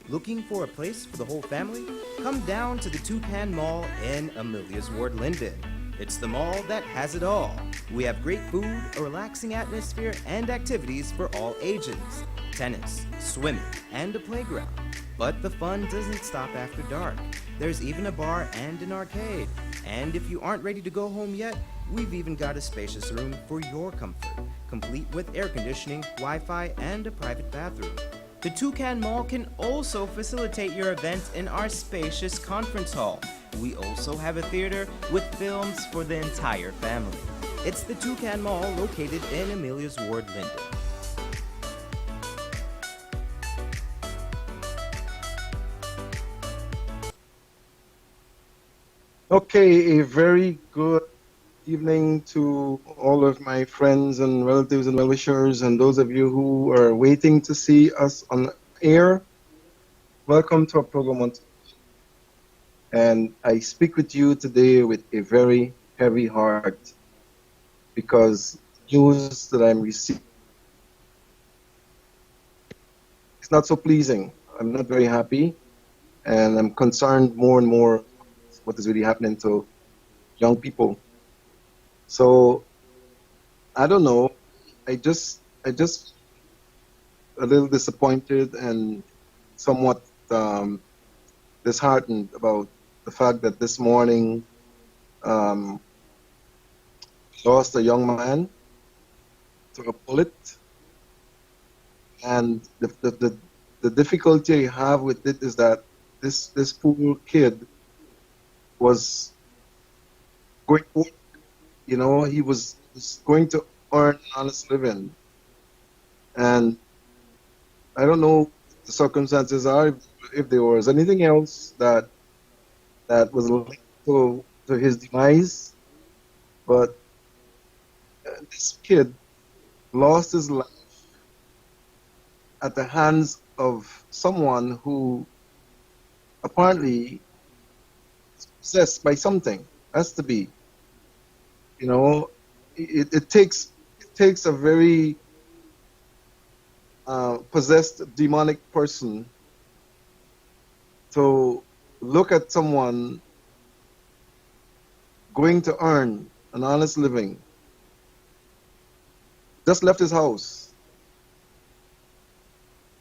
Looking for a place for the whole family? Come down to the Toucan Mall in Amelia's Ward, Linden. It's the mall that has it all. We have great food, a relaxing atmosphere, and activities for all ages. Tennis, swimming, and a playground. But the fun doesn't stop after dark. There's even a bar and an arcade. And if you aren't ready to go home yet, we've even got a spacious room for your comfort, complete with air conditioning, Wi-Fi, and a private bathroom. The Toucan Mall can also facilitate your event in our spacious conference hall. We also have a theater with films for the entire family. It's the Toucan Mall located in Amelia's Ward, Linden. Okay, a very good evening to all of my friends and relatives and well-wishers and those of you who are waiting to see us on air. Welcome to our program on television. And I speak with you today with a very heavy heart because the news that I'm receiving is not so pleasing. I'm not very happy, and I'm concerned more and more what is really happening to young people. So I don't know. I just a little disappointed and somewhat disheartened about the fact that this morning lost a young man to a bullet, and the difficulty I have with it is that this poor kid was going to work. You know, he was going to earn an honest living. And I don't know what the circumstances are, if there was anything else that was linked to his demise. But this kid lost his life at the hands of someone who apparently is possessed by something. Has to be. You know, it takes a very possessed demonic person to look at someone going to earn an honest living, just left his house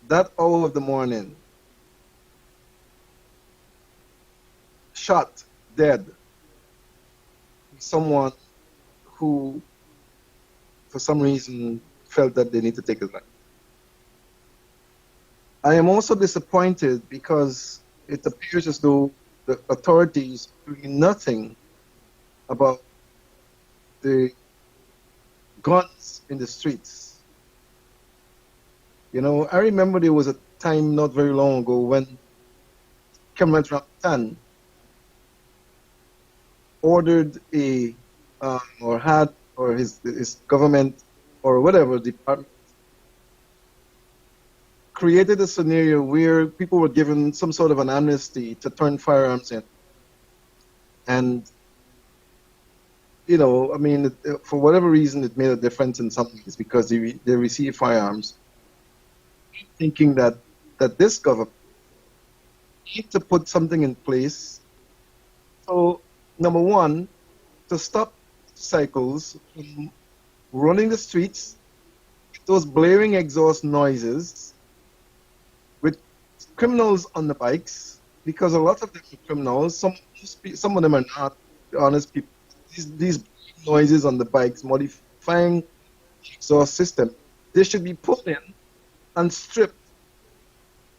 that hour of the morning, shot dead, someone who, for some reason, felt that they need to take his life. I am also disappointed because it appears as though the authorities are doing nothing about the guns in the streets. You know, I remember there was a time not very long ago when Cameron Ramtan ordered a or his government or whatever department created a scenario where people were given some sort of an amnesty to turn firearms in. And, you know, I mean, for whatever reason, it made a difference in some ways because they received firearms, thinking that this government needs to put something in place. So, number one, to stop cycles from running the streets, those blaring exhaust noises, with criminals on the bikes, because a lot of them are criminals. Some of them are not honest people. These noises on the bikes, modifying the exhaust system, they should be put in and stripped.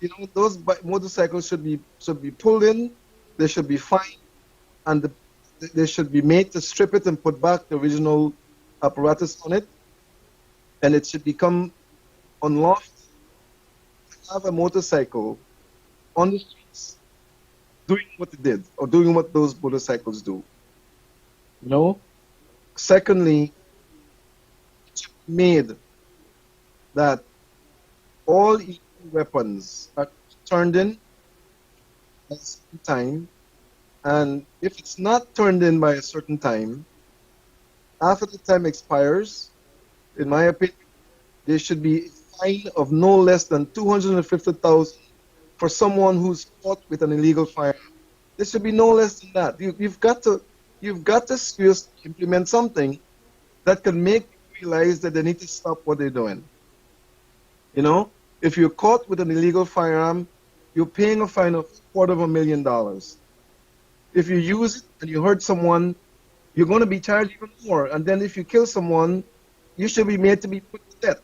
You know, those motorcycles should be pulled in. They should be fined, and they should be made to strip it and put back the original apparatus on it, and it should become unlawful to have a motorcycle on the streets doing what it did or doing what those motorcycles do. You know. Secondly, it's made that all illegal weapons are turned in at a certain time, and if it's not turned in by a certain time, after the time expires, in my opinion, there should be a fine of no less than 250,000 for someone who's caught with an illegal firearm. There should be no less than that. You've got to seriously implement something that can make people realize that they need to stop what they're doing. You know, if you're caught with an illegal firearm, you're paying a fine of $250,000. If you use it and you hurt someone, you're going to be charged even more. And then if you kill someone, you should be made to be put to death.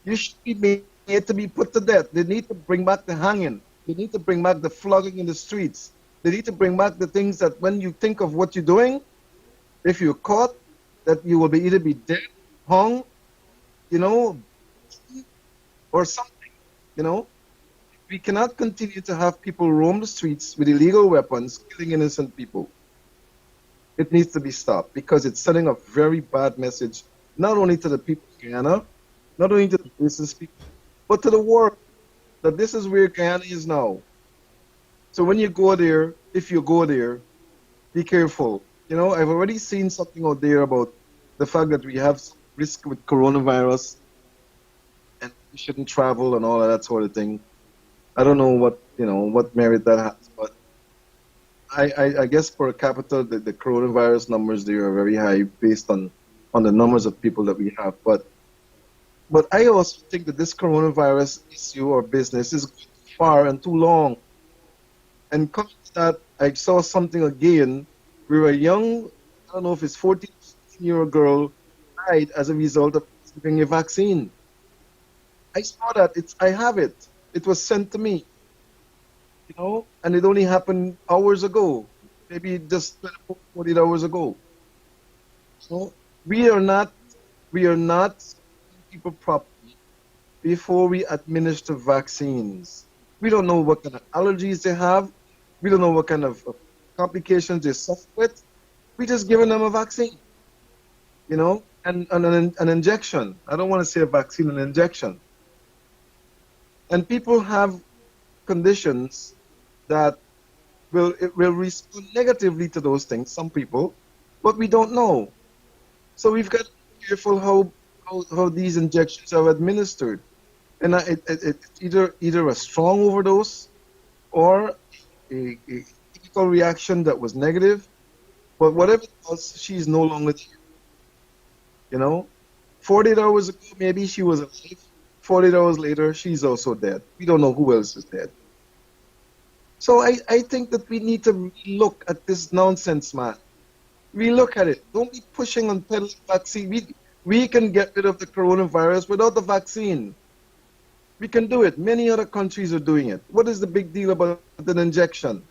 You should be made to be put to death. They need to bring back the hanging. They need to bring back the flogging in the streets. They need to bring back the things that when you think of what you're doing, if you're caught, that you will be either be dead, hung, you know, or something, you know. We cannot continue to have people roam the streets with illegal weapons, killing innocent people. It needs to be stopped because it's sending a very bad message, not only to the people of Guyana, not only to the business people, but to the world, that this is where Guyana is now. So when you go there, if you go there, be careful. You know, I've already seen something out there about the fact that we have some risk with coronavirus and we shouldn't travel and all of that sort of thing. I don't know what merit that has, but I guess per capita the coronavirus numbers there are very high based on the numbers of people that we have. But I also think that this coronavirus issue or business is far and too long. And coming to that, I saw something again where a young, I don't know if it's 14, 15-year-old girl died as a result of receiving a vaccine. I saw that. I have it. It was sent to me, you know, and it only happened hours ago, maybe just 24, 48 hours ago. So we are not people properly before we administer vaccines. We don't know what kind of allergies they have. We don't know what kind of complications they suffer with. We just giving them a vaccine, you know, and an injection. I don't want to say a vaccine, an injection. And people have conditions that will respond negatively to those things, some people, but we don't know. So we've got to be careful how these injections are administered. And it's either a strong overdose or a typical reaction that was negative. But whatever it was, she's no longer there. You know, 48 hours ago, maybe she was alive. 48 hours later, she's also dead. We don't know who else is dead. So I think that we need to look at this nonsense, man. We look at it. Don't be pushing on peddling vaccine. We can get rid of the coronavirus without the vaccine. We can do it. Many other countries are doing it. What is the big deal about an injection?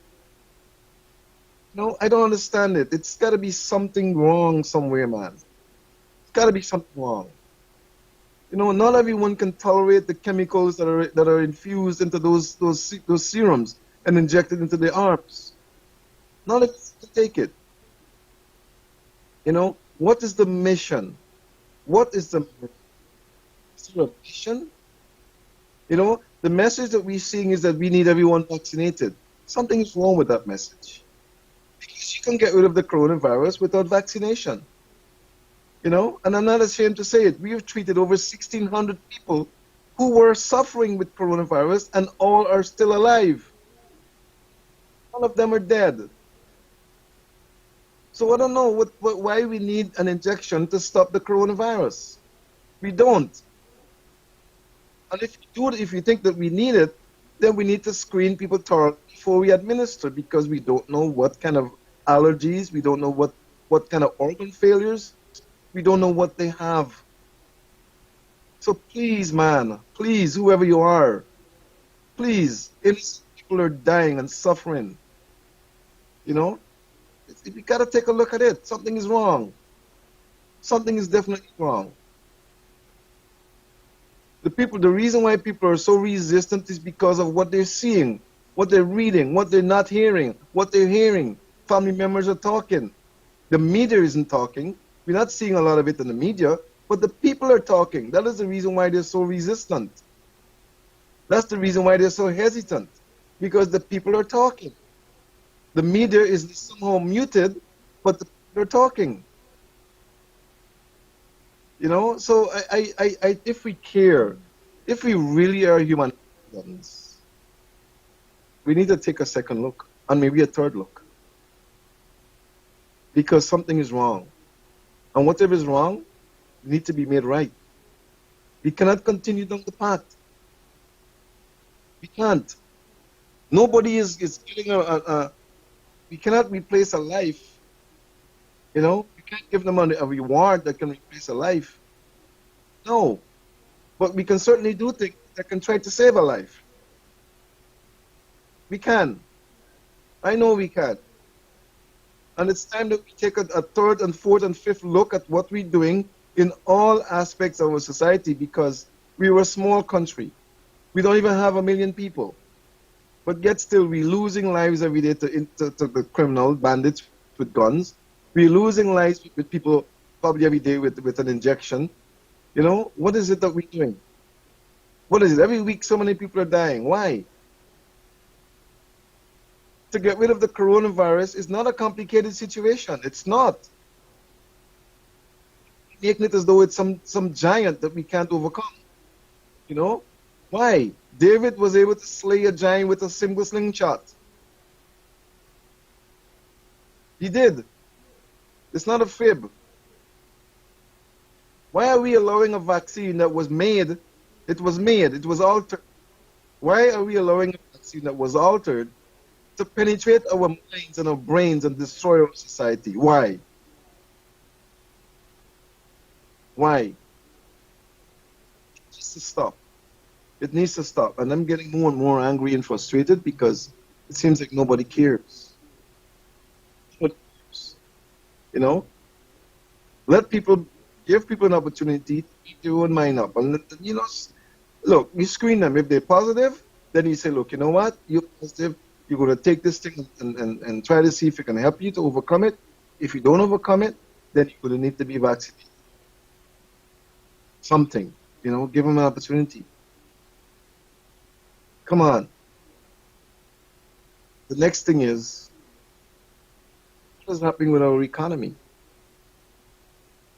No, I don't understand it. It's got to be something wrong somewhere, man. It's got to be something wrong. You know, not everyone can tolerate the chemicals that are infused into those serums and injected into their arms. Not everyone can take it. You know, what is the mission? What is the mission? You know, the message that we're seeing is that we need everyone vaccinated. Something is wrong with that message. Because you can get rid of the coronavirus without vaccination. You know, and I'm not ashamed to say it. We have treated over 1,600 people who were suffering with coronavirus and all are still alive. All of them are dead. So I don't know why we need an injection to stop the coronavirus. We don't. And if you think that we need it, then we need to screen people thoroughly before we administer, because we don't know what kind of allergies, we don't know what kind of organ failures, we don't know what they have. So please, man, please, whoever you are, please, innocent people are dying and suffering. You know, we got to take a look at it. Something is wrong. Something is definitely wrong. The reason why people are so resistant is because of what they're seeing. what they're reading, what they're not hearing, what they're hearing. Family members are talking. The media isn't talking. We're not seeing a lot of it in the media, but the people are talking. That is the reason why they're so resistant. That's the reason why they're so hesitant, because the people are talking. The media is somehow muted, but the people are talking. You know, so if we care, if we really are human beings, we need to take a second look and maybe a third look, because something is wrong, and whatever is wrong need to be made right. We cannot continue down the path. We can't. Nobody is getting we cannot replace a life. You know, you can't give them a reward that can replace a life. No, but we can certainly do things that can try to save a life. We can. I know we can. And it's time that we take a third and fourth and fifth look at what we're doing in all aspects of our society, because we were a small country. We don't even have 1 million people. But yet still we're losing lives every day to the criminal bandits with guns. We're losing lives with people probably every day with an injection. You know, what is it that we're doing? What is it? Every week so many people are dying. Why? To get rid of the coronavirus is not a complicated situation. It's not. Making it as though it's some giant that we can't overcome. You know? Why? David was able to slay a giant with a simple slingshot. He did. It's not a fib. Why are we allowing a vaccine that was made, it was altered? Why are we allowing a vaccine that was altered to penetrate our minds and our brains and destroy our society? Why? Why? It needs to stop. It needs to stop. And I'm getting more and more angry and frustrated because it seems like nobody cares. Nobody cares. You know? Give people an opportunity to make their own mind up. And, you know, look, you screen them. If they're positive, then you say, look, you know what? You're positive. You're going to take this thing and try to see if it can help you to overcome it. If you don't overcome it, then you're going to need to be vaccinated. Something, you know, give them an opportunity. Come on. The next thing is, what is happening with our economy?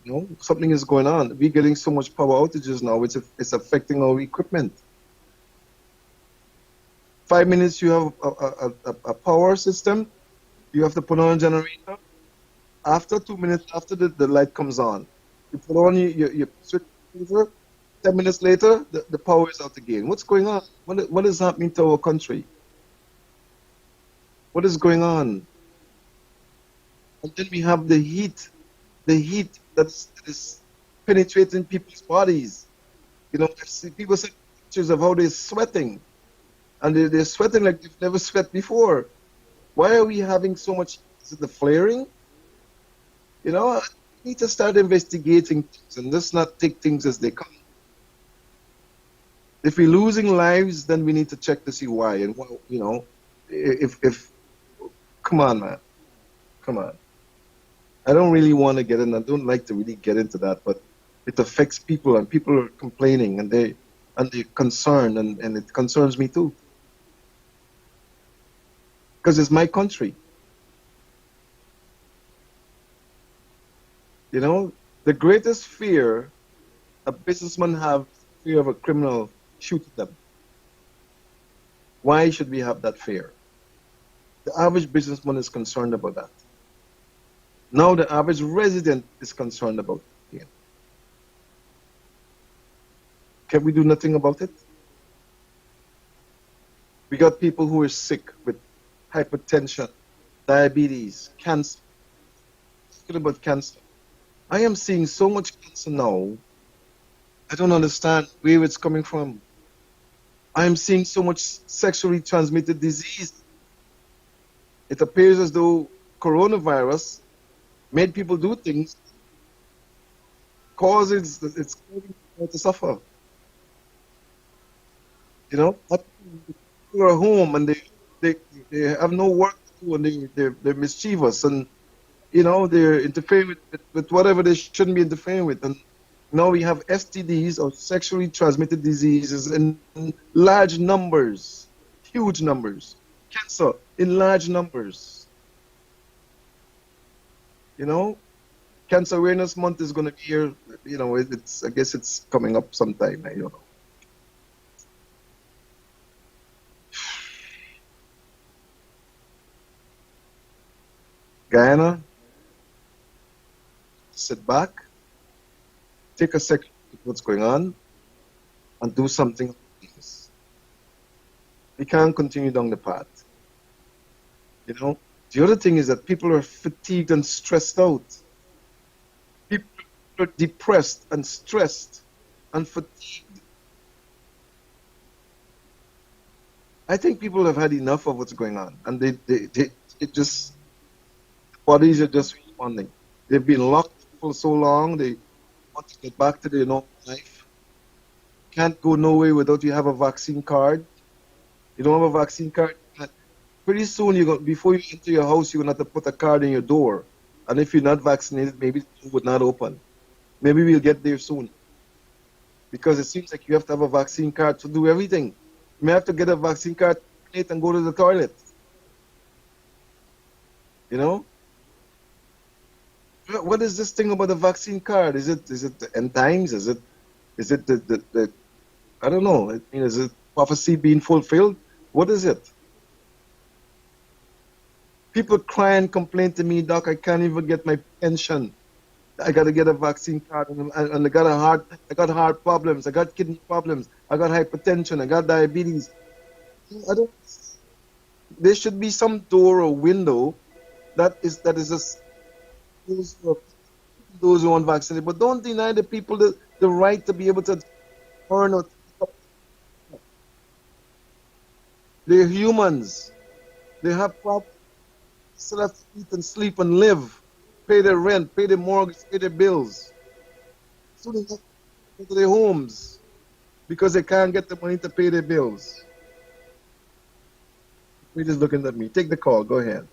You know, something is going on. We're getting so much power outages now, it's affecting our equipment. 5 minutes you have a power system, you have to put on a generator. After 2 minutes, after the light comes on, you put on your switch over. 10 minutes later, the power is out again. What's going on? What is happening to our country? What is going on? And then we have the heat that is penetrating people's bodies. You know, I see people send pictures of how they're sweating, and they're sweating like they've never sweat before. Why are we having so much? Is it the flaring? You know, we need to start investigating things and just not take things as they come. If we're losing lives, then we need to check to see why. And, you know, if come on, man. Come on. I don't really want to get in. I don't like to really get into that, but it affects people, and people are complaining, and they're concerned, and it concerns me too. Because it's my country. You know, the greatest fear a businessman have, fear of a criminal shooting them. Why should we have that fear? The average businessman is concerned about that. Now the average resident is concerned about it. Can we do nothing about it? We got people who are sick with hypertension, diabetes, cancer. Talking about cancer. I am seeing so much cancer now. I don't understand where it's coming from. I am seeing so much sexually transmitted disease. It appears as though coronavirus made people do things, causes it's causing people to suffer. You know, people are home and they they have no work to do, and they're mischievous, and they're interfering with whatever they shouldn't be interfering with. And now we have STDs, or sexually transmitted diseases, in large numbers, huge numbers. Cancer in large numbers. You know, Cancer Awareness Month is going to be here. It's, I guess it's coming up sometime. I don't know. Guyana, sit back, take a second, look what's going on, and do something about this. We can't continue down the path. The other thing is that people are fatigued and stressed out. People are depressed and stressed and fatigued. I think people have had enough of what's going on, and it just, bodies are just responding. They've been locked for so long, they want to get back to their normal life. Can't go nowhere without you have a vaccine card. You don't have a vaccine card, pretty soon before you enter your house, you're gonna have to put a card in your door. And if you're not vaccinated, maybe the door would not open. Maybe we'll get there soon. Because it seems like you have to have a vaccine card to do everything. You may have to get a vaccine card and go to the toilet. You know? What is this thing about the vaccine card? Is it the end times? Is it the I don't know. I mean, is it prophecy being fulfilled? What is it? People cry and complain to me, Doc, I can't even get my pension. I got to get a vaccine card, and I got heart problems, I got kidney problems, I got hypertension, I got diabetes. There should be some door or window that is just those who aren't vaccinated, but don't deny the people the right to be able to earn or they're humans. They have problems. Still have to eat and sleep and live, pay their rent, pay their mortgage, pay their bills. So they have to go to their homes because they can't get the money to pay their bills. You're just looking at me. Take the call. Go ahead.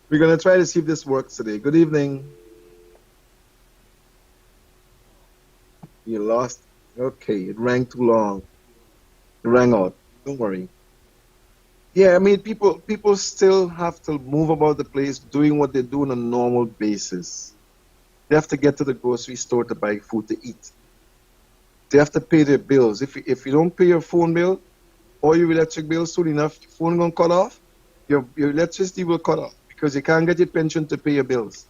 We're going to try to see if this works today. Good evening. You lost. Okay, it rang too long. It rang out. Don't worry. Yeah, I mean, people still have to move about the place doing what they do on a normal basis. They have to get to the grocery store to buy food to eat. They have to pay their bills. If you don't pay your phone bill or your electric bill soon enough, your phone going to cut off, your electricity will cut off because you can't get your pension to pay your bills.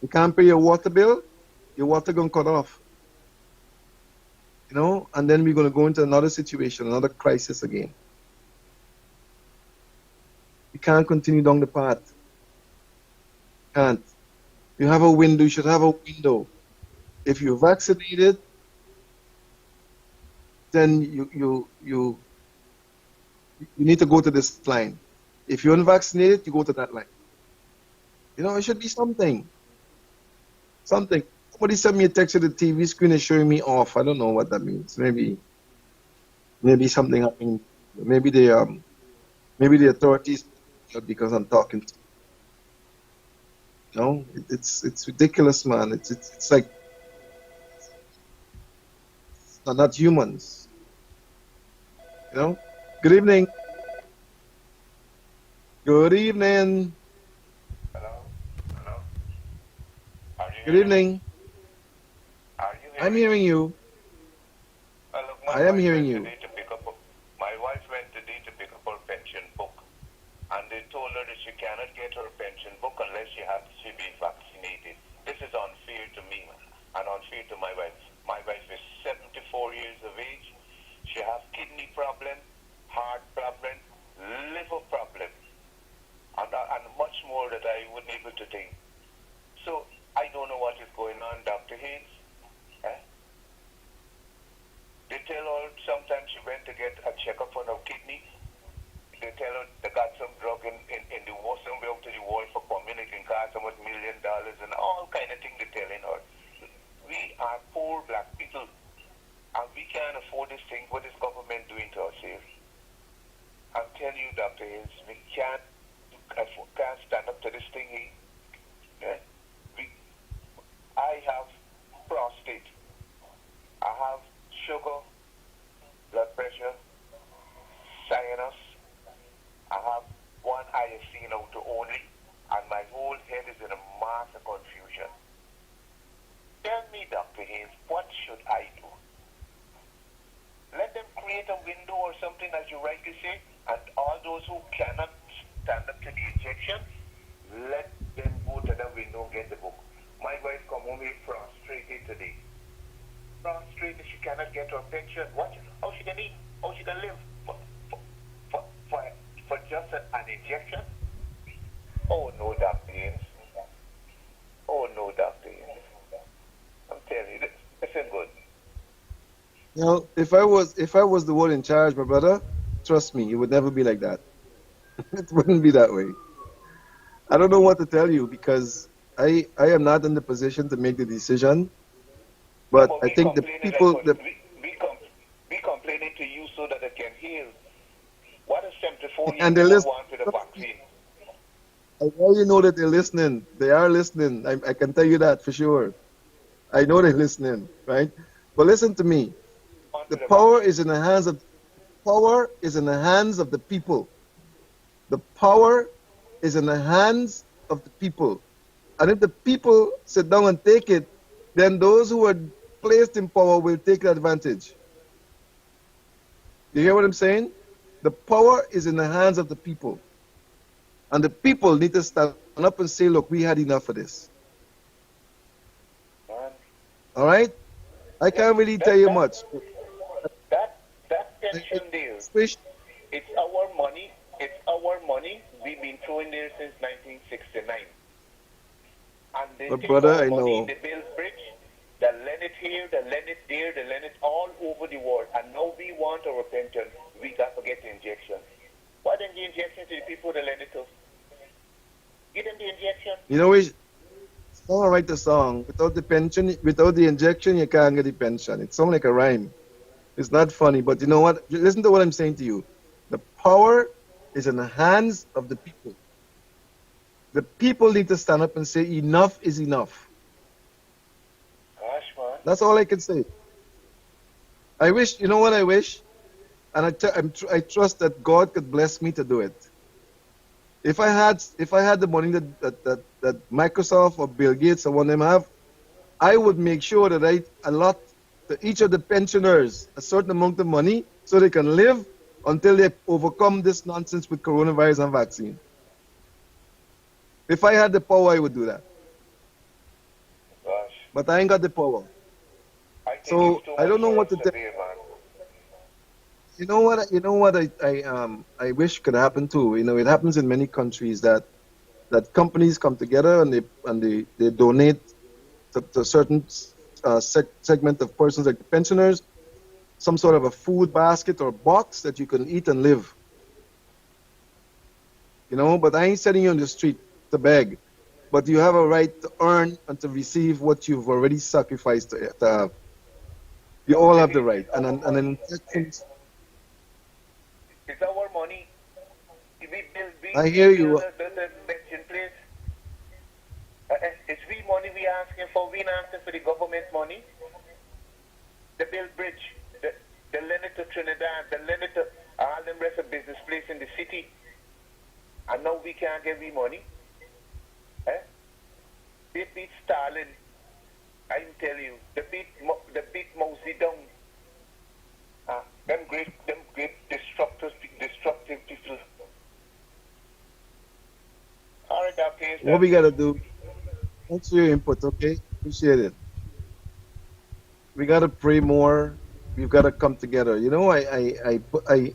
You can't pay your water bill, your water going to cut off. And then we're going to go into another situation, another crisis again. You can't continue down the path. Can't. You have a window, you should have a window. If you're vaccinated, then you need to go to this line. If you're unvaccinated, you go to that line. It should be something. Something. Somebody sent me a text to the TV screen is showing me off. I don't know what that means. Maybe something happening. Maybe the authorities, because I'm talking. It's ridiculous, man. It's like not humans. Good evening. Good evening. Hello? Hello? Are you Good hearing me? evening. Are you I'm hearing hearing me? you. Look, I am hearing you. My wife went today to pick up her pension book, and they told her that she cannot get her pension book unless she be vaccinated. This is unfair to me and unfair to my wife. My wife is 74 years of age. She has kidney problem, heart problem, liver problem, and much more that I wouldn't able to think. So I don't know what is going on, Dr. Haynes. They tell her sometimes she went to get a checkup on her kidney. They tell her they got some drug in the wall, somewhere up to the wall for community and cost so much $1 million and all kind of things they're telling her. we are poor black people, and we can't afford this thing. What is government doing to us here? I'm telling you, Dr. Hayes, we can't stand up to this thing here. Yeah? I have prostate. I have sugar, blood pressure, sinus. I have one eye seen out only, and my whole head is in a mass of confusion. Tell me, Dr. Hayes, what should I do? Let them create a window or something, as you rightly say, and all those who cannot stand up to the injection, let them go to the window and get the book. My wife come home here frustrated today. Frustrated, she cannot get her pension. What? How she can eat? How she can live? For just an injection? Oh no, Dr. Hayes. Oh no, Dr. Hayes. I'm telling you, this isn't good. You know, if I was the one in charge, my brother, trust me, it would never be like that. It wouldn't be that way. I don't know what to tell you because I am not in the position to make the decision. But No, I think the people, we complaining to you so that they can heal. What is 74 and years they old listen. want with a vaccine? I already know that they're listening. They are listening. I can tell you that for sure. I know they're listening, right? But listen to me. Want The with a power vaccine. is in the hands of the people. The power is in the hands of the people. And if the people sit down and take it, then those who are placed in power will take advantage. You hear what I'm saying? The power is in the hands of the people. And the people need to stand up and say, look, we had enough of this. Man, All right? I can't really tell you much. that pension deal, Wish- it's our money. It's our money. We've been throwing there since 1969. And they But take brother, our I money know. in the Bills Bridge. They lend it here, they lend it there, they lend it all over the world. And now we want our pension. We got to get the injection. Why don't the injection to the people they lend it to? Give them the injection. You know, someone write the song, without the pension, without the injection, you can't get the pension. It sounds like a rhyme. It's not funny, but you know what? Listen to what I'm saying to you. The power is in the hands of the people. The people need to stand up and say, enough is enough. Gosh, man. That's all I can say. I wish, you know what I wish? And I trust that God could bless me to do it. If I had the money that Microsoft or Bill Gates or one of them have, I would make sure that I allot to each of the pensioners a certain amount of money so they can live until they overcome this nonsense with coronavirus and vaccine. If I had the power, I would do that. Gosh. But I ain't got the power. I think So, it's too I don't much know what for to us tell. today, man. You know what I wish could happen too. You know, it happens in many countries that companies come together and they donate to a certain segment of persons like the pensioners some sort of a food basket or box that you can eat and live. You know, but I ain't setting you on the street to beg. But you have a right to earn and to receive what you've already sacrificed to have. You all have the right. And then It's our money. I hear you. The pension place. It's we money we asking for. We not asking for the government money. The Bill Bridge, the lend it to Trinidad, the lend it to all them rest of business place in the city. And now we can't get we money. They beat Stalin. I tell you, they beat Mao Zedong. Them great destructive people. All right, okay. What we gotta do? Thanks for your input, okay? Appreciate it. We gotta pray more. We've gotta come together. You know, I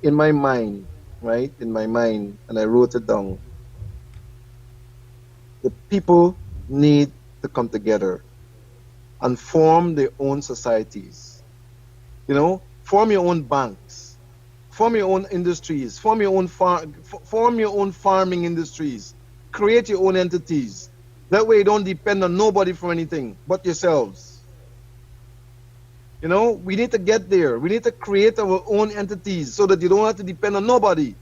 in my mind, right? In my mind, and I wrote it down. The people need to come together and form their own societies. You know, form your own banks, form your own industries, form your own farming industries, create your own entities. That way you don't depend on nobody for anything but yourselves. You know, we need to get there. We need to create our own entities so that you don't have to depend on nobody.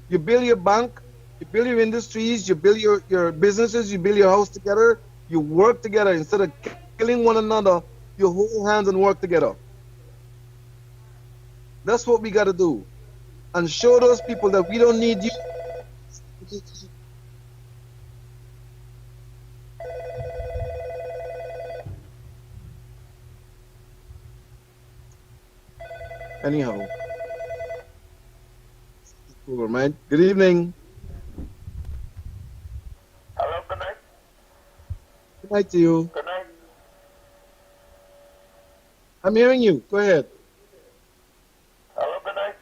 You build your bank, you build your industries, you build your businesses, you build your house together, you work together instead of killing one another, you hold hands and work together. That's what we got to do. And show those people that we don't need you. Anyhow, over, man. Good evening. Hello, good night. Good night to you. Good night. I'm hearing you. Go ahead. Hello, good night.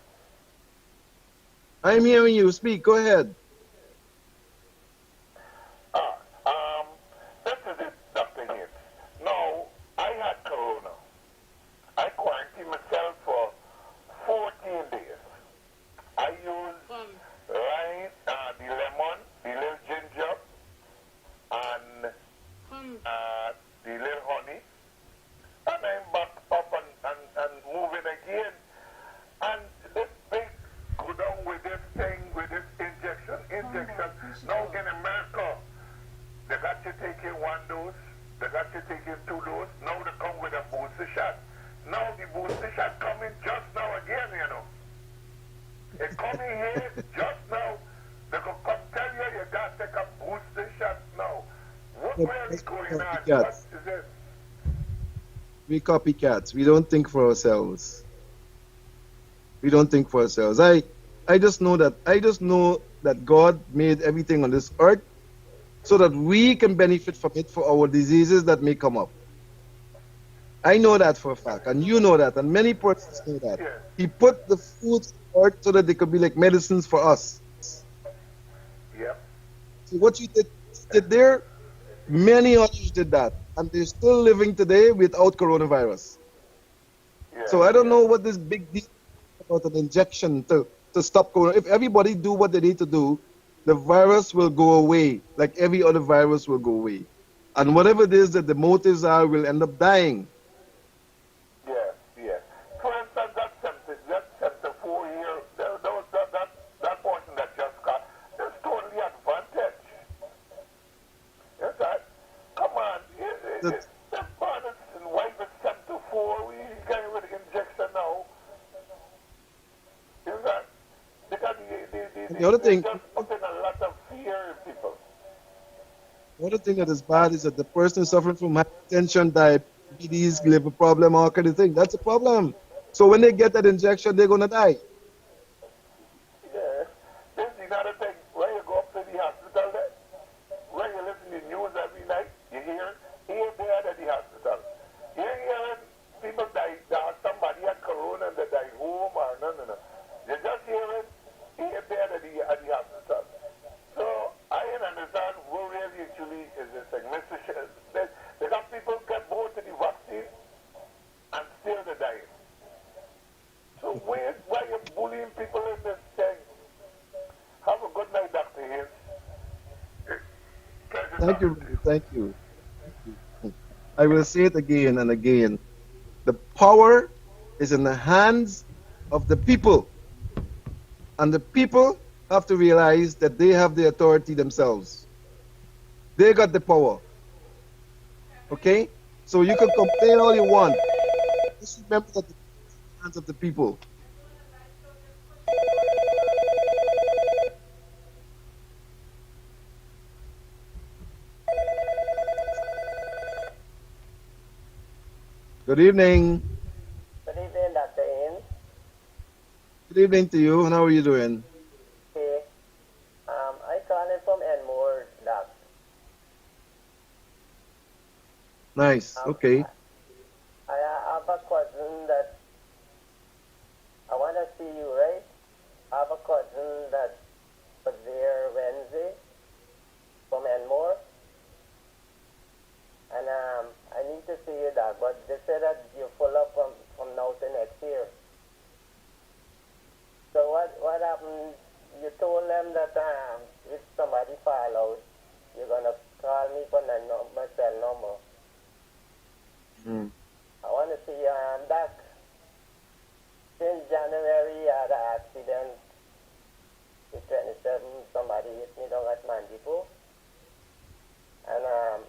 I'm hearing you. Speak. Go ahead. Ah, this is it, Dr. Hicks. No, I had corona. I quarantined myself for 14 days. I used lime, the lemon, the little ginger, and the little honey. And I'm back up and moving again. And this big go down with this thing, with this injection. Now in America, they got you taking 1 dose, they got you taking 2 doses. Now they come with a booster shot. Now the booster shot coming just now again, you know. It coming here just now. They could come tell you you got to take a booster shot now. What really going on? What Copycats. is it? We copycats. We don't think for ourselves. We don't think for ourselves. I just know that God made everything on this earth so that we can benefit from it for our diseases that may come up. I know that for a fact, and you know that, and many persons know that. Yeah. He put the foods on earth so that they could be like medicines for us. Yep. So what you did there, many others did that, and they're still living today without coronavirus. Yeah. So I don't know what this big deal about an injection to stop corona. If everybody do what they need to do, the virus will go away, like every other virus will go away. And whatever it is that the motives are will end up dying. Yes, yes. For instance, that 74-year, that person that just got, is totally advantage. Yes, that. Come on, That- the partners and wife is 74, we getting with the injection now. Is that? Because The other thing- they just putting a lot of fear in people. Another thing that is bad is that the person is suffering from hypertension, diabetes, liver problem, all kind of thing. That's a problem. So when they get that injection, they're gonna die. Yeah. This is another thing. When you go up to the hospital there, when you listen to the news every night, you hear here, there, at the hospital. You're hearing people died, somebody had corona and they died home or no. You're just hearing here, there, at the hospital. So I understand what really actually is this thing. They got people get both of the vaccine and still they're dying. So why are you bullying people in this thing? Have a good night, Dr. Hayes. Thank you, Rudy. Thank you. I will say it again and again. The power is in the hands of the people. And the people have to realize that they have the authority themselves. They got the power. Okay? So you can complain all you want. Just remember that it's in the hands of the people. Good evening. Good evening, Dr. Ains. Good evening to you. And how are you doing? Okay. I calling from Enmore, Doc. Nice. Okay. I have a cousin that I want to see you, right? I have a cousin that was there Wednesday from Enmore. And I need to see you, Doc, but they said that you're full up from now to next year. So what happened? You told them that if somebody fall out, you're going to call me for my cell number. Mm. I want to see you. Back since January, I had an accident. The 27th, somebody hit me down at Mandipo. And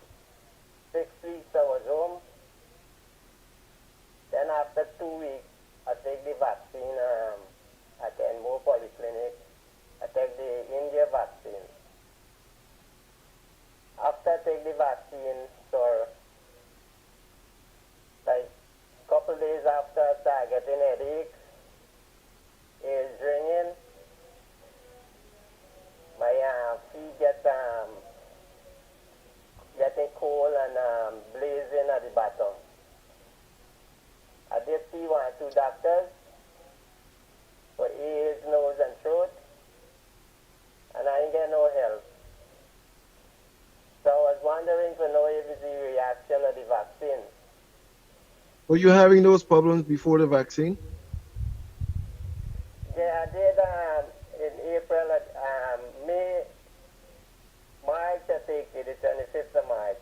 6 weeks I was home. Then after 2 weeks, I take the vaccine at Enmore Polyclinic. I take the India vaccine. After I take the vaccine, for like couple days after I start getting headache, ears ringing, my feet getting cold and blazing at the bottom. I did see 1 or 2 doctors for ears, nose, and throat, and I ain't get no help. So I was wondering to know if it's the reaction of the vaccine. Were you having those problems before the vaccine? Yeah, I did in April, May, March, I think it, the 25th of March.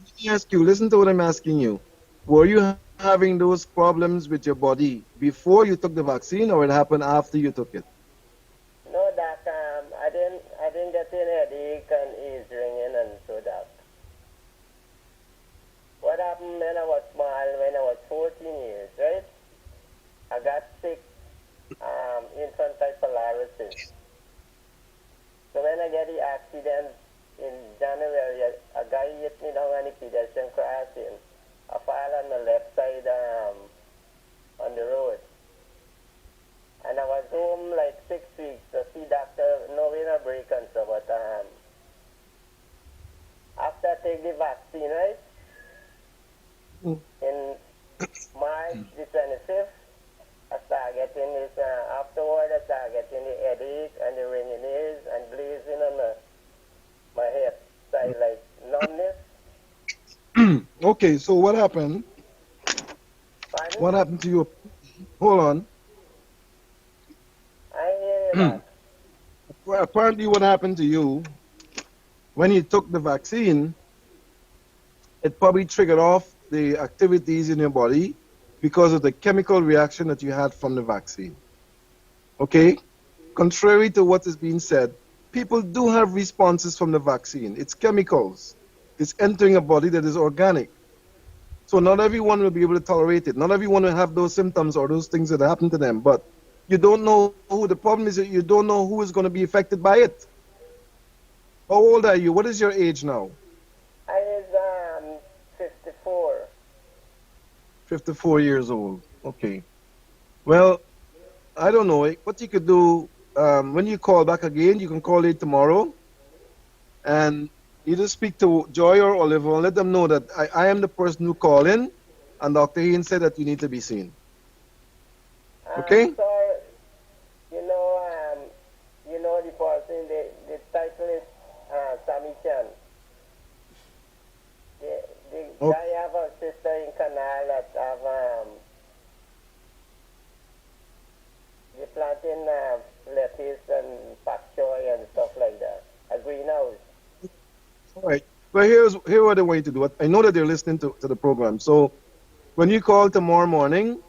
Let me ask you, listen to what I'm asking you. Were you having those problems with your body before you took the vaccine, or it happened after you took it? No, Doc, I didn't get any headache and ears ringing and so that. What happened when I was small, when I was 14 years, right? I got sick, infantile paralysis. So when I get the accident in January, a guy hit me down on the pedestrian crossing. I fall on the left side on the road. And I was home like 6 weeks to see doctor, no way no break and so, but after I take the vaccine, right? In March the 25th, I start getting this, afterward I start getting the headache and the ringing ears and blazing on my head side, like numbness. Okay, so what happened? Pardon? What happened to you? Hold on. I hear you that. Well, apparently what happened to you when you took the vaccine, it probably triggered off the activities in your body because of the chemical reaction that you had from the vaccine. Okay? Contrary to what is being said, people do have responses from the vaccine. It's chemicals. It's entering a body that is organic. So not everyone will be able to tolerate it. Not everyone will have those symptoms or those things that happen to them. But you don't know who. The problem is that you don't know who is going to be affected by it. How old are you? What is your age now? I is 54. 54 years old. Okay. Well, I don't know. What you could do, when you call back again, you can call it tomorrow and either speak to Joy or Oliver and let them know that I am the person who called in and Dr. Haynes said that you need to be seen. Okay? Sir, you know the person, the title is Sammy Chan. The Oh. guy have a sister in Canal that have they planting lettuce and pak choy and stuff like that. A greenhouse. All right. Well, here are the way to do it. I know that they're listening to the program. So when you call tomorrow morning,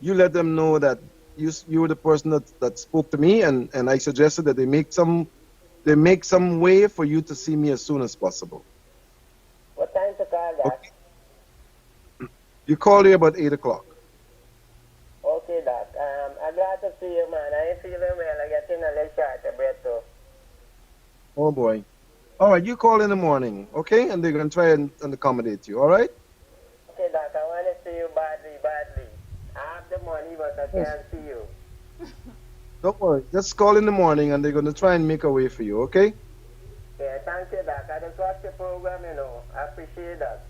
you let them know that you were the person that spoke to me, and I suggested that they make some way for you to see me as soon as possible. What time to call that? Okay. You call here about 8 o'clock. Okay, Doc. I'm glad to see you, man. I ain't feeling well. I get in a little short of breath, too. Oh, boy. All right, you call in the morning, okay? And they're going to try and accommodate you, all right? Okay, Doc. I want to see you badly, badly. I have the money, but I can't see you. Don't worry. Just call in the morning, and they're going to try and make a way for you, okay? Yeah, thank you, Doc. I just watch your program, I appreciate that.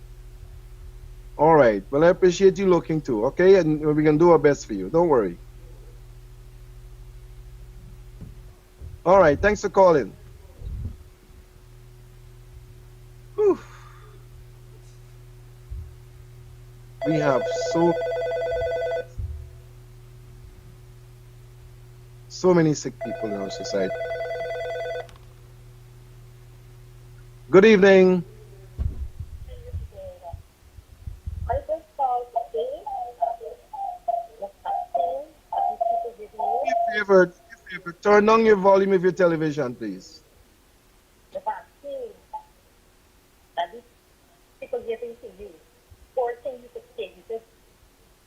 All right. Well, I appreciate you looking too, okay? And we're going to do our best for you. Don't worry. All right. Thanks for calling. Whew. We have so many sick people in our society. Good evening. I just called favor, turn down your volume of your television, please. The vaccine that is people getting to you, forcing you to take because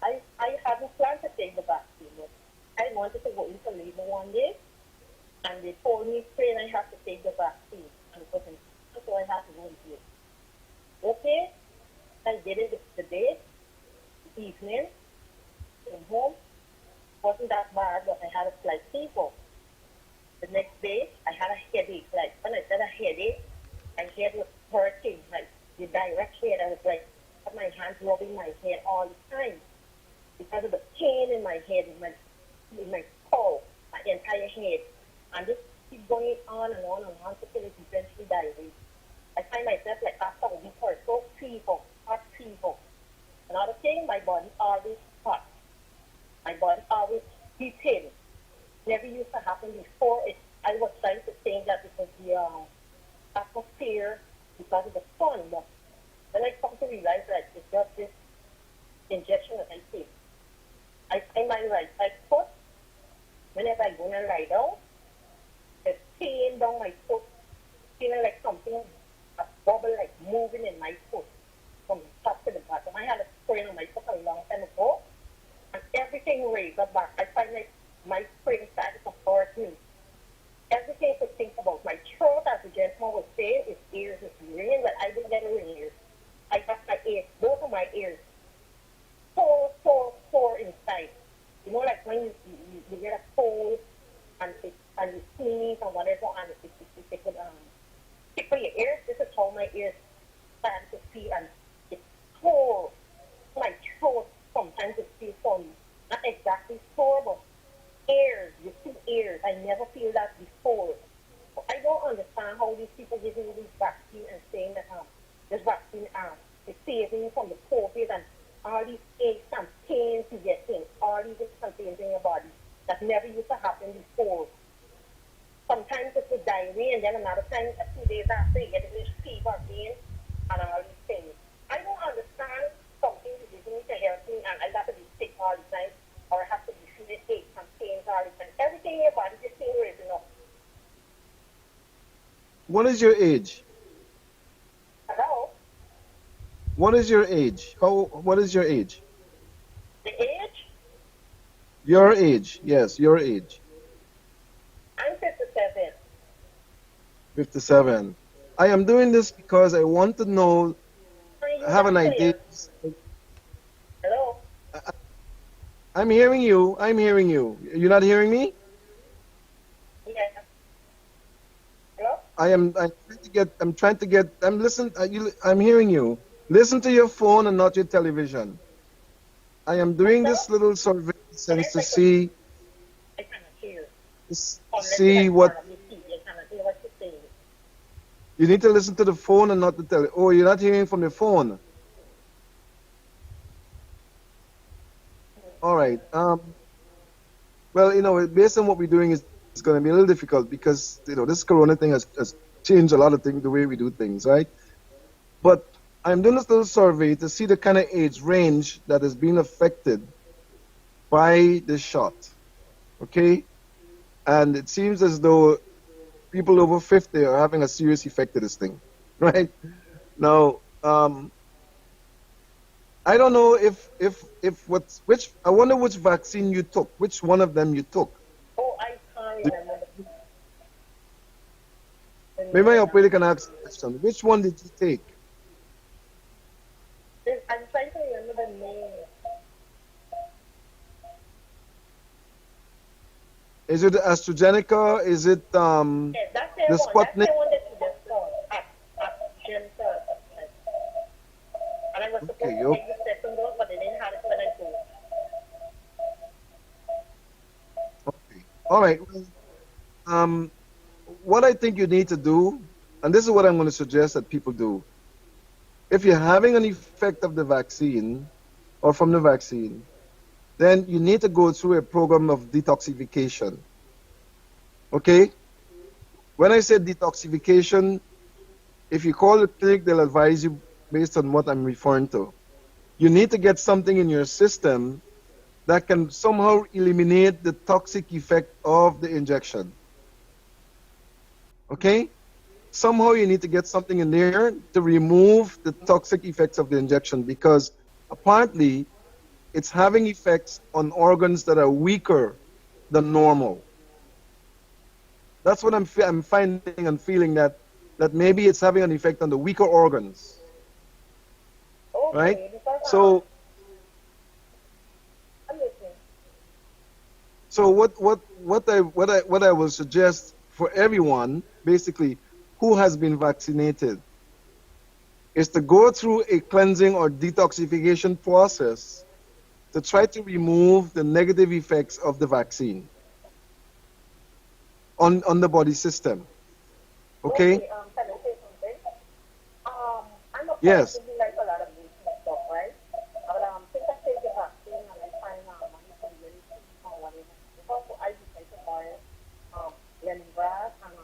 I hadn't planned to take the vaccine. But I wanted to go into labor one day, and they told me straight I have to take the vaccine, and it wasn't so I had to go into it. Okay, I did it the day, the evening, came home. Wasn't that bad, but I had a slight fever. The next day, I had a headache. Like when I said a headache, my head was hurting, like the direct head. I was like, had my hands rubbing my head all the time because of the pain in my head, in my skull, my entire head, and this keep going on and on and on until it eventually died. I find myself like after a week or so, fever, hot fever. Another thing, my body always hot. My body always heating. Never used to happen before. I was trying to think that it was the atmosphere because of the sun, but then I come to realize that it's just this injection that I take. I find my right side foot, whenever I go and lie down, there's pain down my foot, feeling like something, a bubble like moving in my foot from the top to the bottom. I had a sprain on my foot a long time ago, and everything raised up back. I find like my spring started to hurt me. Everything to think about. My throat, as the gentleman was saying, his ears is ringing, but I didn't get a ring ears. I got my ears, both of my ears, sore inside. You know, like when you get a cold and you sneeze or whatever, and it could tickle your ears. This is how my ears started to feel, and it's sore. My throat sometimes it feels not exactly sore, but ears, you see ears. I never feel that before. So I don't understand how these people giving this vaccine and saying that this vaccine is saving you from the COVID and all these aches and pains you get in, all these different things in your body that never used to happen before. Sometimes it's with diarrhea, and then another time, a few days after, you get a little fever again, and all these things. I don't understand something that is going to help me, and I got to be sick all the time, or I have to be feeling aches and pains all the time. Everything in your body just ain't raising up. What is your age? Hello? What is your age? What is your age? The age? Your age, yes, your age. I'm 57. 57. I am doing this because I want to know, have an idea. Hello? I'm hearing you. I'm hearing you. You're not hearing me? Yeah. Hello? I'm trying to get, I'm hearing you. Listen to your phone and not your television. I am doing this little survey sense to see, I cannot hear. see what, you need to listen to the phone and not the tele. Oh, you're not hearing from the phone. All right. Well, you know, based on what we're doing, it's going to be a little difficult because, you know, this Corona thing has changed a lot of things, the way we do things, right? But I'm doing this little survey to see the kind of age range that is being affected by this shot, okay? And it seems as though people over 50 are having a serious effect of this thing, right? Now, I don't know I wonder which vaccine you took, which one of them you took. Oh, I can't remember. Maybe my operator can ask the question. Which one did you take? I'm trying to remember the name. Is it AstraZeneca? Is it Yeah, that's the the one. That's Sputnik? the one that you just saw. Gentle. And I was supposed Okay, to take the second dose, but they didn't have it when I go. Okay. All right. Well, what I think you need to do, and this is what I'm going to suggest that people do. If you're having an effect of the vaccine or from the vaccine, then you need to go through a program of detoxification. Okay? When I say detoxification, if you call the clinic, they'll advise you based on what I'm referring to. You need to get something in your system that can somehow eliminate the toxic effect of the injection. Okay? Somehow you need to get something in there to remove the toxic effects of the injection, because apparently it's having effects on organs that are weaker than normal. That's what I'm finding and feeling, that maybe it's having an effect on the weaker organs. Okay, Right? because, So I'm listening. So what I will suggest for everyone, basically, who has been vaccinated, is to go through a cleansing or detoxification process to try to remove the negative effects of the vaccine on the body system. Okay? Can I say something? I'm a Yes. person who likes a lot of meat and stuff, right? But since I take the vaccine and I find I need to really see or whatever, because I decide to buy lemongrass and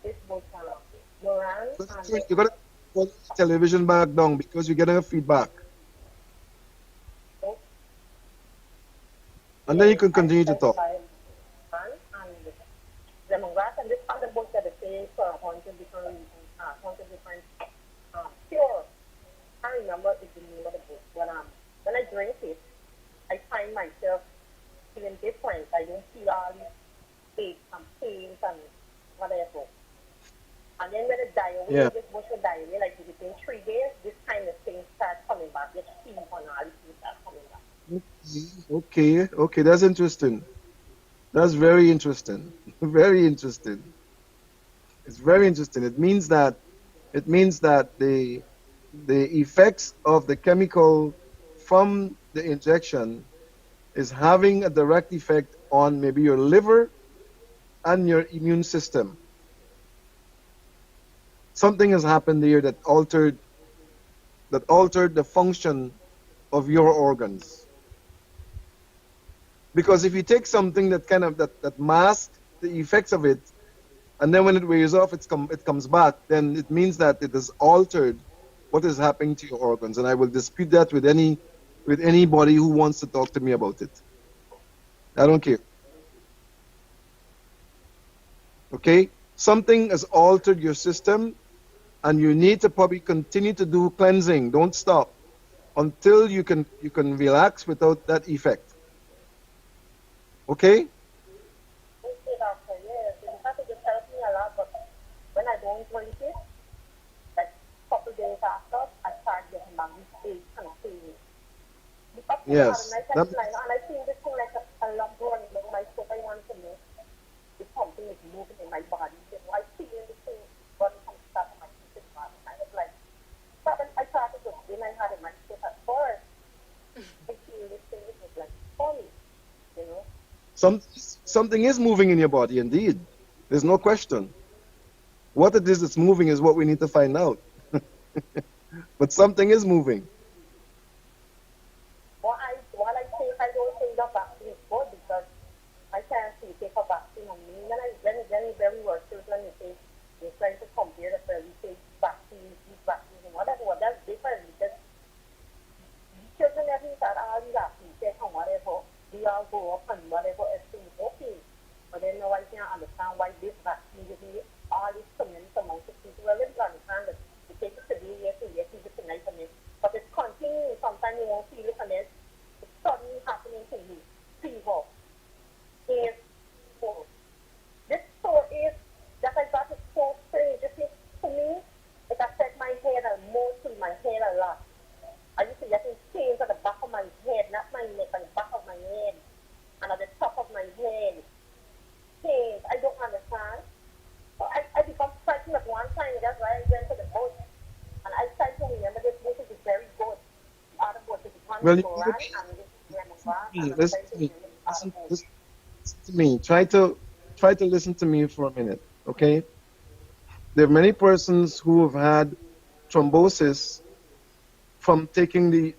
this both Moran and You gotta put the television back down because you're getting a feedback. And then you can continue to talk. and lemongrass and this other book that they say for a hundred different reasons, cure. I can't remember the name of the book, but when I drink it, I find myself feeling different. I don't feel all these aches and pains and whatever. And then when it die away, Yeah. this bush will die away, like within 3 days, this kind of thing starts coming back. This fever and all these things start coming back. Okay, that's interesting. That's very interesting. Very interesting. It's very interesting. It means that the effects of the chemical from the injection is having a direct effect on maybe your liver and your immune system. Something has happened there that altered the function of your organs. Because if you take something that kind of that masks the effects of it, and then when it wears off, it comes back, then it means that it has altered what is happening to your organs. And I will dispute that with anybody who wants to talk to me about it. I don't care. Okay? Something has altered your system, and you need to probably continue to do cleansing. Don't stop until you can relax without that effect. Okay? Okay, doctor, yes. In fact, it just helps me a lot, but when I don't drink it, like a couple days after, I start getting back these aches and pains. Because Yes. and I feel this thing like a lump running down my foot. I want to know if something is moving in my body. You know, I feel this thing running from the top of my feet. Kind of like, but when I started to when I had it my foot at first, I feel this thing is like funny, you know. Something is moving in your body, indeed. There's no question. What it is that's moving is what we need to find out. But something is moving. What I think, I don't think the vaccine is good because I can't see take a vaccine on me. When very well children, they're trying to compare the very take vaccines, these vaccines, and whatever. Well, that's different because children that we start all these vaccines, take and whatever, they all go up and whatever, everything is okay. But then now I can't understand why this vaccine gives me all this tremendous amount of people. Well, let's understand that you take it today, yes, it's tonight, and then, but it's continuing. Sometimes you won't feel it, and then it's suddenly happening to you. Fever. Is sore. This sore is that I got it so strange. You see, to me, it affects my head and mostly my head a lot. I used to get pains at the back of my head, not my neck, at the back of my head, and at the top of my head. Pains. I don't understand. So I become frightened at one time. That's why I went to the boat. And I tried to remember this boat is very good. The other boat is one Well, Koran and this lemongrass. And listen I'm to me. trying to use Listen to me. Try to listen to me for a minute, okay? There are many persons who have had thrombosis from taking the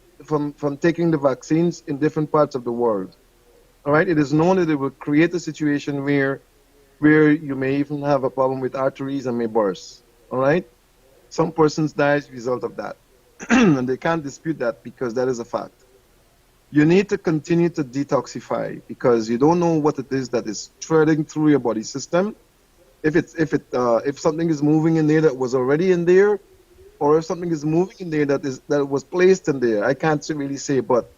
vaccines in different parts of the world. All right, it is known that it will create a situation where you may even have a problem with arteries and may burst. All right, some persons die as a result of that, and they can't dispute that because that is a fact. you need to continue to detoxify because you don't know what it is that is threading through your body system. If something is moving in there that was already in there, or if something is moving in there that was placed in there, I can't really say, but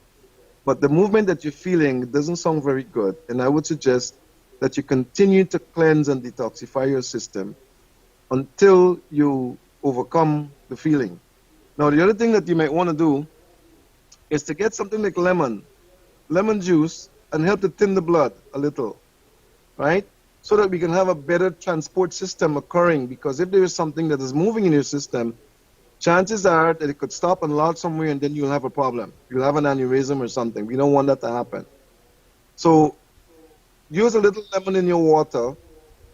the movement that you're feeling doesn't sound very good, and I would suggest that you continue to cleanse and detoxify your system until you overcome the feeling. Now, the other thing that you might want to do is to get something like lemon juice, and help to thin the blood a little, right? So that we can have a better transport system occurring, because if there is something that is moving in your system, chances are that it could stop and lodge somewhere and then you'll have a problem. You'll have an aneurysm or something. We don't want that to happen. So use a little lemon in your water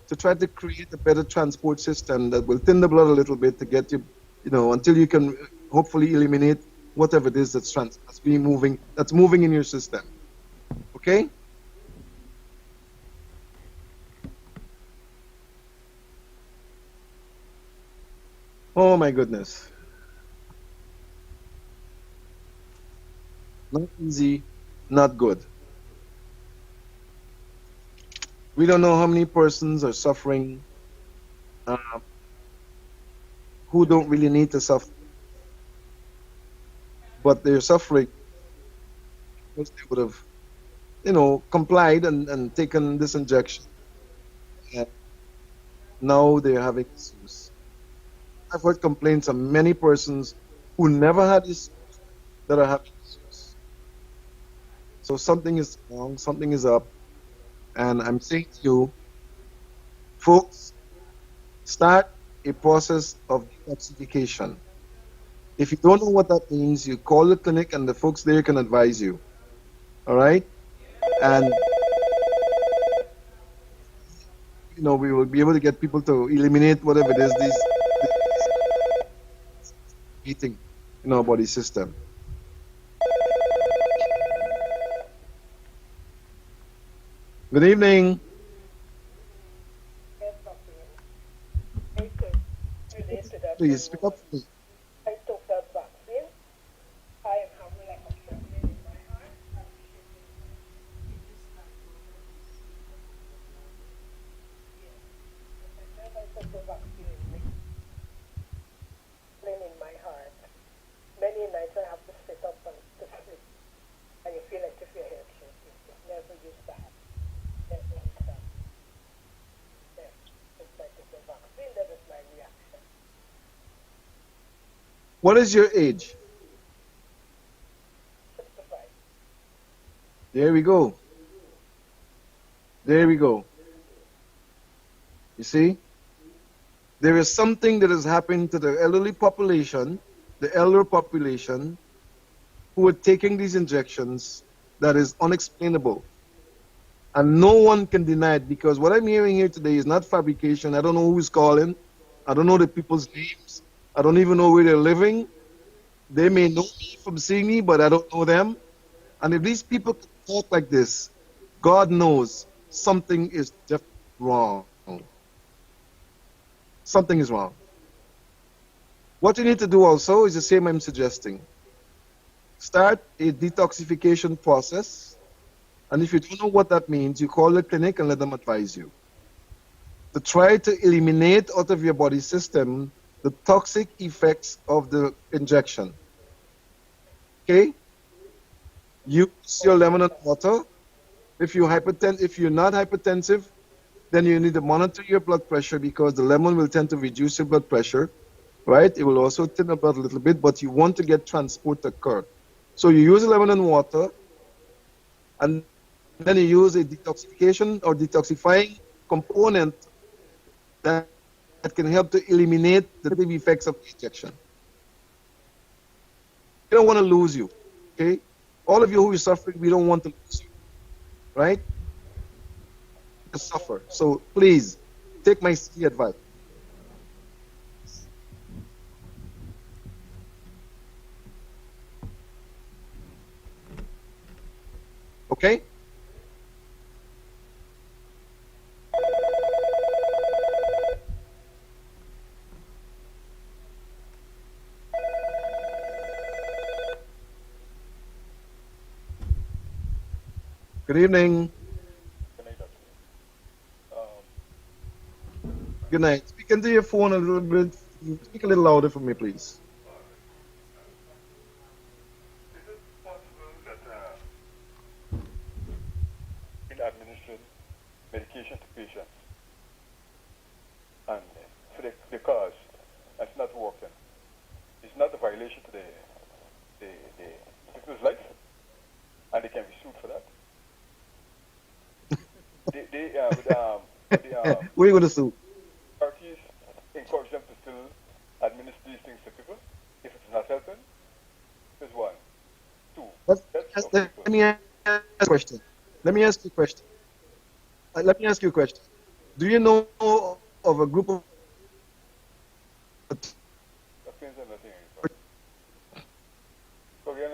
to try to create a better transport system that will thin the blood a little bit to get you, until you can hopefully eliminate whatever it is that's moving in your system. Okay? Oh my goodness. Not easy, not good. We don't know how many persons are suffering uh, who don't really need to suffer, but they're suffering because they would have, complied and taken this injection. And now they're having issues. I've heard complaints of many persons who never had issues that are having issues. So something is wrong, something is up, and I'm saying to you, folks, start a process of detoxification. If you don't know what that means, you call the clinic and the folks there can advise you. All right? And, we will be able to get people to eliminate whatever it is these eating in our body system. Good evening. Yes, Dr. I could relate to that. Please speak up, please. I took that vaccine. I am having like a problem in my heart. Yes. I took the vaccine in my heart. Many nights I have to sit up and to sleep. And you feel like if your head shaking. It never used to happen. Never used to happen. Yes. It's like it's a vaccine, that is my reaction. What is your age? 65. There we go. There we go. You see? There is something that has happened to the elderly population, the elder population, who are taking these injections that is unexplainable. And no one can deny it, because what I'm hearing here today is not fabrication. I don't know who's calling. I don't know the people's names. I don't even know where they're living. They may know me from seeing me, but I don't know them. And if these people talk like this, God knows something is just wrong. Something is wrong. What you need to do also is the same I'm suggesting. Start a detoxification process. And if you don't know what that means, you call the clinic and let them advise you. To try to eliminate out of your body system the toxic effects of the injection. Okay? Use your lemon and water. If you're not hypertensive, then you need to monitor your blood pressure, because the lemon will tend to reduce your blood pressure, right? It will also thin the blood a little bit, but you want to get transport to occur. So you use lemon and water, and then you use a detoxification or detoxifying component that can help to eliminate the negative effects of the injection. We don't want to lose you, okay? All of you who are suffering, we don't want to lose you, right? To suffer. So please take my advice. Okay? Good evening. Good night, Dr. Good night. Speak into your phone a little bit. Speak a little louder for me, please. Is it possible that in administering medication to patients and for the cause that's not working, it's not a violation to the people's life, and they can be sued for that? Where are you going to sue? Parties encourage them to still administer these things to people if it's not helping. Is one. Two. Let me ask a question. Let me ask you a question. Let me ask you a question. Do you know of a group of That means nothing. So again,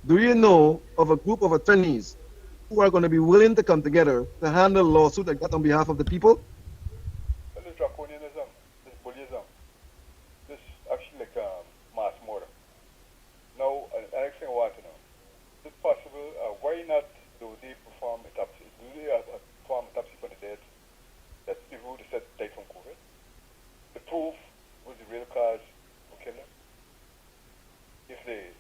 do you know of a group of attorneys who are going to be willing to come together to handle a lawsuit like that on behalf of the people? Well, this draconianism, this bullyism, this actually like mass murder. Now, the next thing I want to know, is it possible, why not do they perform autopsy? Do they perform autopsy for the dead that people who said died from COVID? To prove was the real cause of killing? If the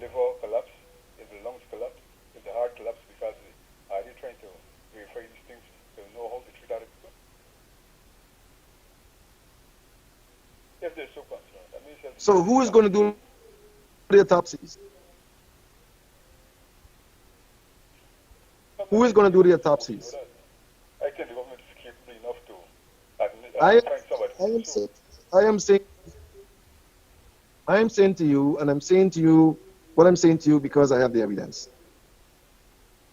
liver collapse, if the lungs collapse, if the heart collapse, because are they trying to verify these things to know how to treat other people? If they're so concerned, that means that So who is going to do the autopsies? Who is going to do the autopsies? I think the government is capable enough to I find somebody. am saying to you, and I'm saying to you what I'm saying to you because I have the evidence.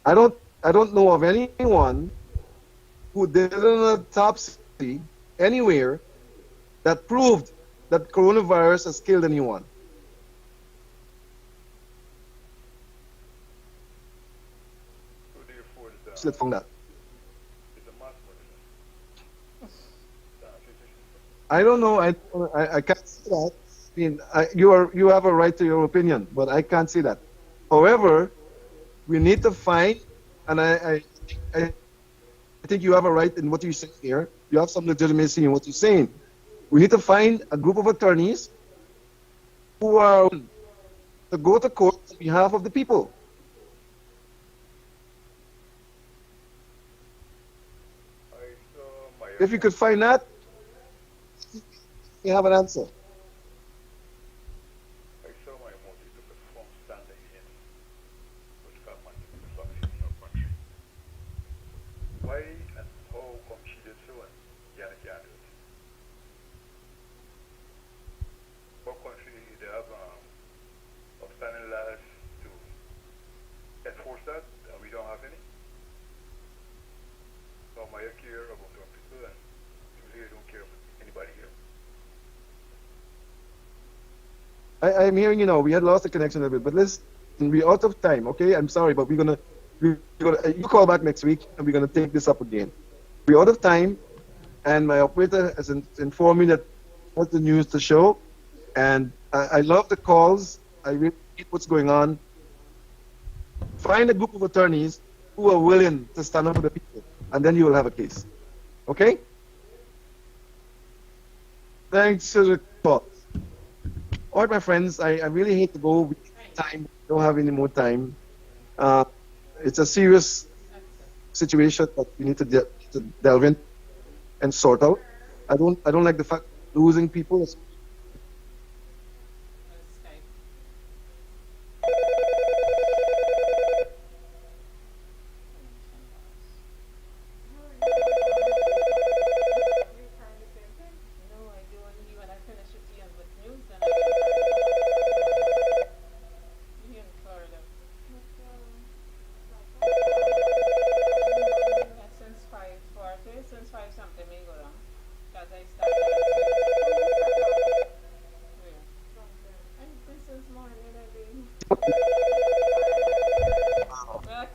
I don't know of anyone who did an autopsy anywhere that proved that coronavirus has killed anyone. So therefore, Let's find that. it's a mass murder. I don't know. I can't see that. I mean, you have a right to your opinion, but I can't see that. However, we need to find, and I think you have a right in what you say here. You have some legitimacy in what you're saying. We need to find a group of attorneys who are to go to court on behalf of the people. I saw my If you could find that, you have an answer. I saw my motive to perform standing in what's called management vaccine in our country. Why and how come she did so and Yana can't do it? Our country, they have outstanding laws to enforce that, and we don't have any. So I care about our people, and usually I don't care about anybody here. I'm hearing you now. We had lost the connection a bit, but listen, we're out of time. Okay, I'm sorry, but we're gonna you call back next week, and we're gonna take this up again. We're out of time, and my operator has informed me that what's the news to show, and I love the calls. I really hate what's going on. Find a group of attorneys who are willing to stand up for the people, and then you will have a case. Okay? Thanks for the call. All right, my friends, I really hate to go. We don't have any more time. It's a serious situation that we need to delve in and sort out. I don't like the fact losing people.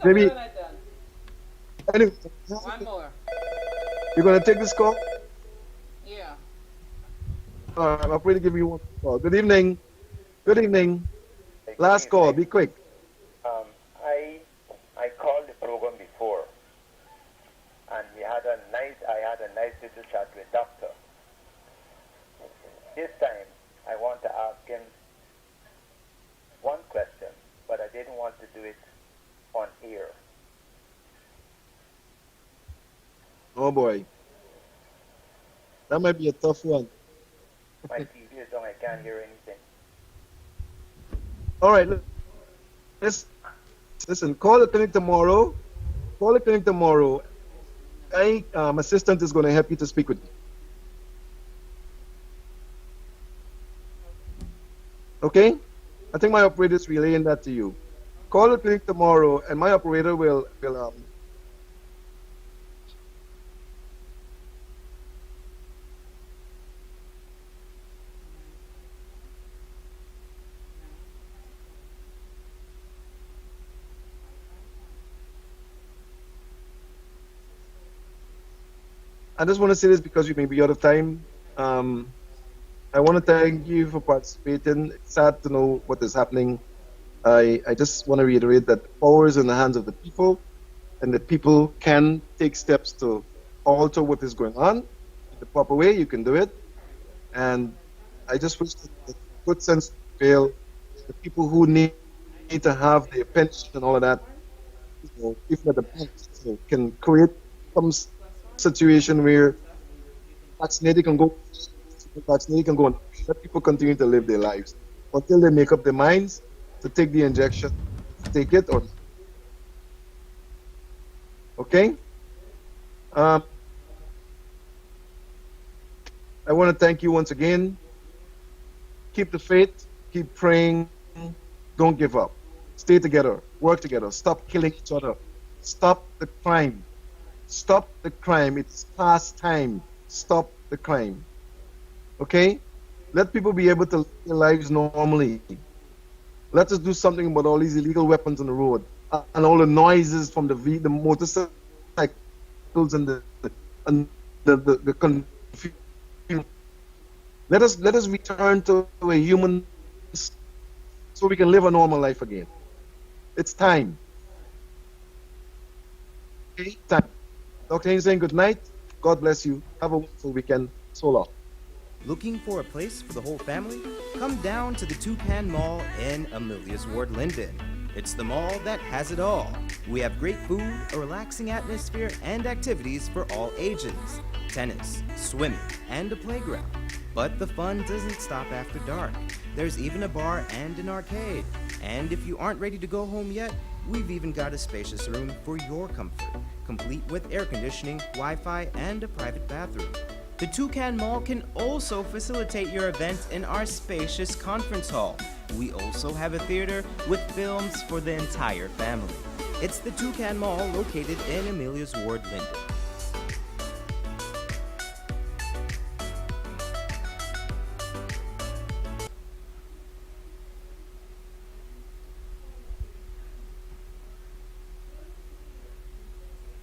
Maybe. Anyway, One more. you're gonna take this call. Yeah. All right, I'm afraid to give you one call. Good evening. Good evening. Last call. Be quick. I called the program before, and I had a nice little chat with Doctor. This time, I want to ask him one question, but I didn't want to do it on air. Oh boy. That might be a tough one. My TV is on, I can't hear anything. All right. Listen, call the clinic tomorrow. Call the clinic tomorrow. Assistant is going to help you to speak with me. Okay? I think my operator is relaying that to you. Call the clinic tomorrow, and my operator will I just want to say this because we may be out of time. I want to thank you for participating. It's sad to know what is happening. I just want to reiterate that the power is in the hands of the people, and that people can take steps to alter what is going on. In the proper way, you can do it. And I just wish that the good sense prevail. The people who need to have their pension and all of that, even at the banks, can create some situation where vaccinated can go and let people continue to live their lives until they make up their minds to take the injection, take it or not. Okay? I want to thank you once again. Keep the faith, keep praying, don't give up. Stay together, work together, stop killing each other, stop the crime. Stop the crime. It's past time. Stop the crime. Okay? Let people be able to live their lives normally. Let us do something about all these illegal weapons on the road and all the noises from the motorcycles and the confusion. Let us return to a human so we can live a normal life again. It's time. Okay? Time. Dr. Haynes saying good night. God bless you. Have a wonderful weekend. So long. Looking for a place for the whole family? Come down to the Toucan Mall in Amelia's Ward, Linden. It's the mall that has it all. We have great food, a relaxing atmosphere, and activities for all ages. Tennis, swimming, and a playground. But the fun doesn't stop after dark. There's even a bar and an arcade. And if you aren't ready to go home yet, we've even got a spacious room for your comfort, complete with air conditioning, Wi-Fi, and a private bathroom. The Toucan Mall can also facilitate your event in our spacious conference hall. We also have a theater with films for the entire family. It's the Toucan Mall located in Amelia's Ward, Linden.